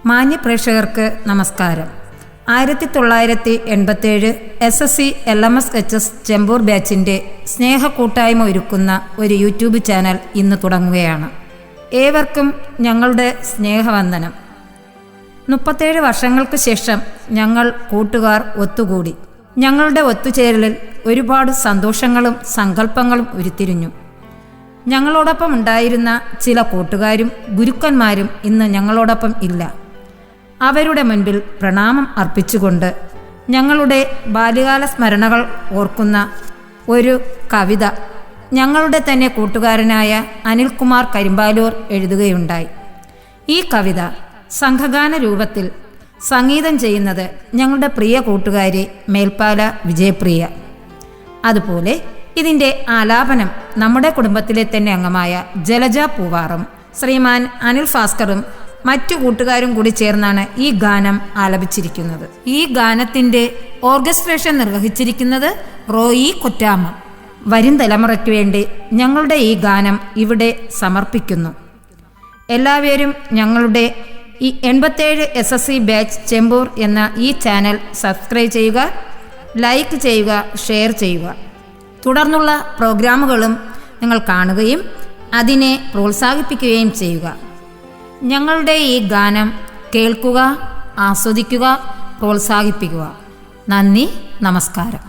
മാന്യ പ്രേക്ഷകർക്ക് നമസ്കാരം. 1987 SSC LMS HS ചെമ്പൂർ ബാച്ചിൻ്റെ സ്നേഹക്കൂട്ടായ്മ ഒരുക്കുന്ന ഒരു യൂട്യൂബ് ചാനൽ ഇന്ന് തുടങ്ങുകയാണ്. ഏവർക്കും ഞങ്ങളുടെ സ്നേഹവന്ദനം. 37 വർഷങ്ങൾക്ക് ശേഷം ഞങ്ങൾ കൂട്ടുകാർ ഒത്തുകൂടി. ഞങ്ങളുടെ ഒത്തുചേരലിൽ ഒരുപാട് സന്തോഷങ്ങളും സങ്കല്പങ്ങളും ഉരുത്തിരിഞ്ഞു. ഞങ്ങളോടൊപ്പം ഉണ്ടായിരുന്ന ചില കൂട്ടുകാരും ഗുരുക്കന്മാരും ഇന്ന് ഞങ്ങളോടൊപ്പം ഇല്ല. അവരുടെ മുൻപിൽ പ്രണാമം അർപ്പിച്ചുകൊണ്ട് ഞങ്ങളുടെ ബാല്യകാല സ്മരണകൾ ഓർക്കുന്ന ഒരു കവിത ഞങ്ങളുടെ തന്നെ കൂട്ടുകാരനായ അനിൽകുമാർ കരിമ്പാലൂർ എഴുതുകയുണ്ടായി. ഈ കവിത സംഘഗാന രൂപത്തിൽ സംഗീതം ചെയ്യുന്നത് ഞങ്ങളുടെ പ്രിയ കൂട്ടുകാരി മേൽപ്പാല വിജയപ്രിയ. അതുപോലെ ഇതിൻ്റെ ആലാപനം നമ്മുടെ കുടുംബത്തിലെ തന്നെ അംഗമായ ജലജ പൂവാറും ശ്രീമാൻ അനിൽ ഭാസ്കറും മറ്റു കൂട്ടുകാരും കൂടി ചേർന്നാണ് ഈ ഗാനം ആലപിച്ചിരിക്കുന്നത്. ഈ ഗാനത്തിൻ്റെ ഓർക്കസ്ട്രേഷൻ നിർവഹിച്ചിരിക്കുന്നത് റോയി കൊറ്റാമ. വരും തലമുറയ്ക്ക് വേണ്ടി ഞങ്ങളുടെ ഈ ഗാനം ഇവിടെ സമർപ്പിക്കുന്നു. എല്ലാവരും ഞങ്ങളുടെ ഈ 87 SSC ബാച്ച് ചെമ്പൂർ എന്ന ഈ ചാനൽ സബ്സ്ക്രൈബ് ചെയ്യുക, ലൈക്ക് ചെയ്യുക, ഷെയർ ചെയ്യുക. തുടർന്നുള്ള പ്രോഗ്രാമുകളും നിങ്ങൾ കാണുകയും അതിനെ പ്രോത്സാഹിപ്പിക്കുകയും ചെയ്യുക. ഞങ്ങളുടെ ഈ ഗാനം കേൾക്കുക, ആസ്വദിക്കുക, പ്രോത്സാഹിപ്പിക്കുക. നന്ദി, നമസ്കാരം.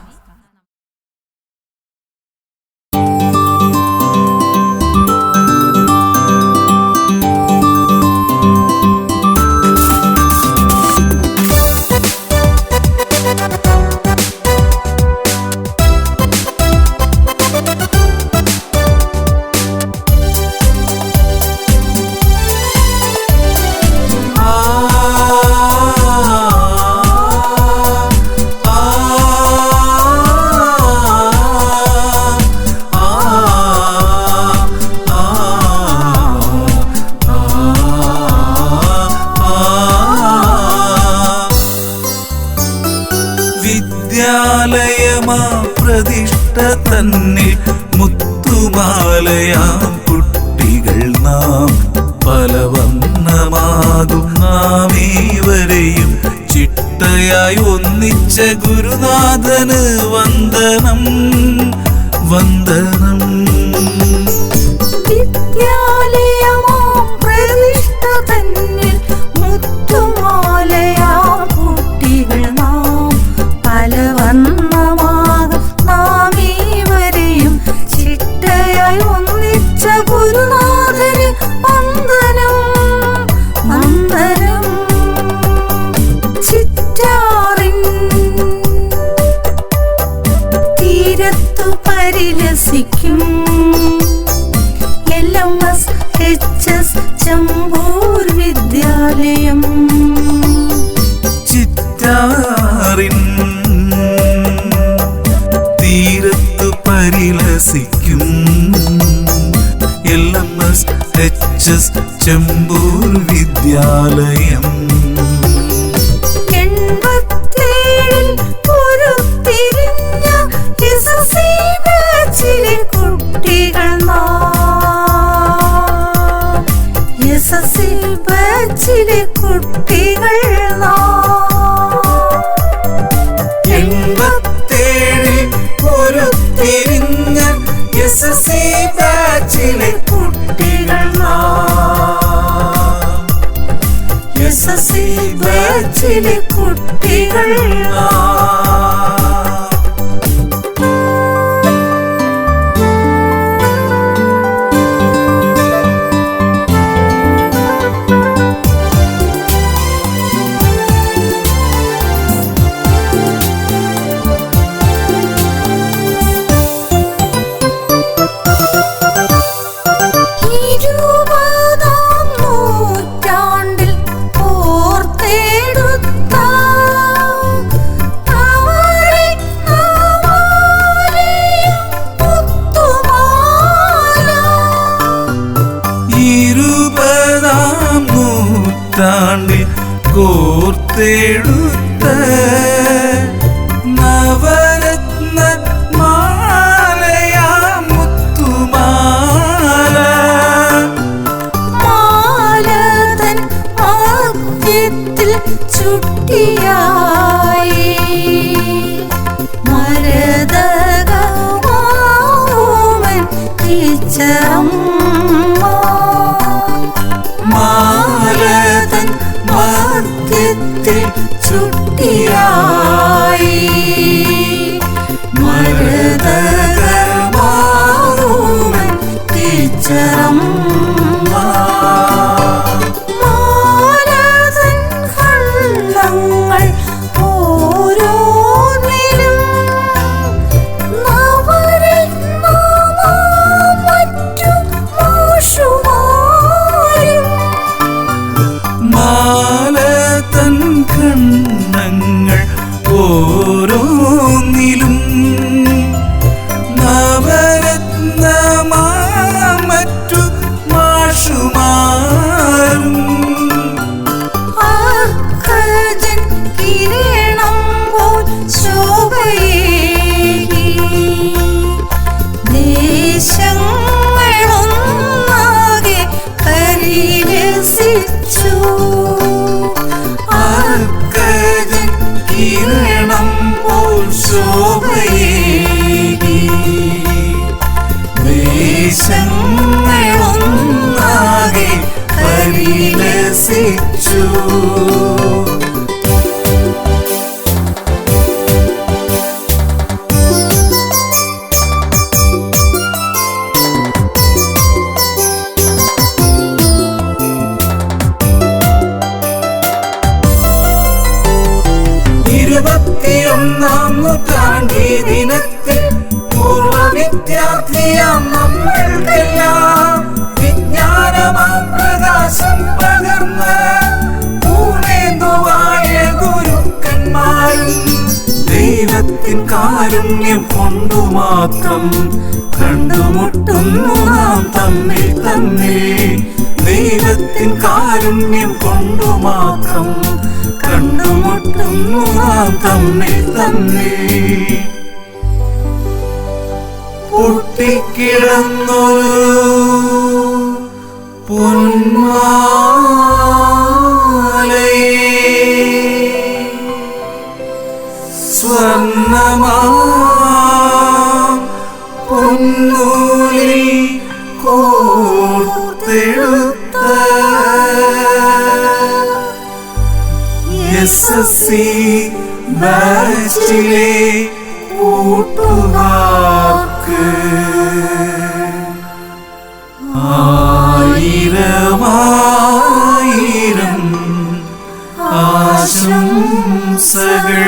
വിദ്യാലയമാ പ്രതിഷ്ഠ തന്നിൽ മുത്തുമാലയാം കുട്ടികൾ നാം, പല വർണ്ണമാകും നാമേവരെയും ചിട്ടയായി ഒന്നിച്ച ഗുരുനാഥന് വന്ദനം വന്ദനം. വിദ്യാലയമാ പ്രതിഷ്ഠ തന്നിൽ മുത്തുമാലയാം കുട്ടികൾ നാം, പല വർണ്ണമാകും നാമേവരെയും ചിട്ടയായി ഒന്നിച്ച ഗുരുനാഥന് വന്ദനം വന്ദനം. ചിറ്റാറിൻ തീരത്തു പരിലസിക്കും LMS HS ചെമ്പൂർ വിദ്യാലയം. ചിറ്റാറിൻ തീരത്തു പരിലസിക്കും LMS HS ചെമ്പൂർ വിദ്യാലയം. 87 ഉരുത്തിരിഞ്ഞ SSC ബാച്ചിലെ കുട്ടികൾ നാം, SSC ബാച്ചിലെ കുട്ടികൾ നാം. 87 ഉരുത്തിരിഞ്ഞ SSC ബാച്ചിലെ കുട്ടികൾ നാം, SSC ബാച്ചിലെ കുട്ടികൾ നാം. കോർത്തെടുത്ത നവരത്ന മാലയാ മുത്തുമാല, മാലതൻ ആദ്യ ചുട്ടിയായി മരതകമാവുമൻ ടീച്ചറമ്മ മാലതൻ മധ്യത്തിൽ ചുട്ടിയായി മരതകമാവുമൻ ടീച്ചറമ്മ മാലതൻ കണ്ണങ്ങൾ ഓരോന്നിലും നവരത്നമാം മറ്റു മാഷുമാരും മാലതൻ കണ്ണങ്ങൾ ഓരോന്നിലും നവരത്നമാമറ്റു മാഷുമാരും ആർക്കജൻ കിരീടം പോൽ ശോഭയേകി ദേശങ്ങളൊന്നാകെ പരിലസിച്ചു ആർക്കജൻ കിരണം പോൽ ശോഭയേകി ദേശങ്ങളൊന്നാകെ പരിലസിച്ചു ഇരുപത്തിയൊന്നാം നൂറ്റാണ്ടി ദിനത്തിൽ പൂർവ വിദ്യാർത്ഥിയാം നമ്മൾക്കെല്ലാം വിജ്ഞാനമാം പ്രകാശം പകർന്ന് പൂർണ്ണേന്ദുവായ ഗുരുക്കന്മാരും ദൈവത്തിൻ കാരുണ്യം കൊണ്ടു മാത്രം കണ്ടുമുട്ടുന്നു നാം തമ്മിൽ തമ്മിൽ ദൈവത്തിൻ കാരുണ്യം കൊണ്ടു മാത്രം കണ്ടുമുട്ടുന്നു നാം തമ്മിൽ തമ്മിൽ പൊട്ടിക്കിടന്നൊരു പൊന്മാലയെ സ്വർണ്ണമാം പൊന്നൂലിൽ കോർത്തെടുത്ത SSC ബാച്ചിലെ കൂട്ടുകാർക്ക് ആയിരമായിരം ആശംസകൾ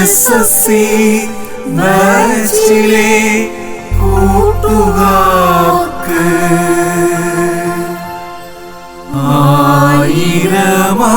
SSC ബാച്ചിലെ കൂട്ടുകാർക്ക് ആയിരമാ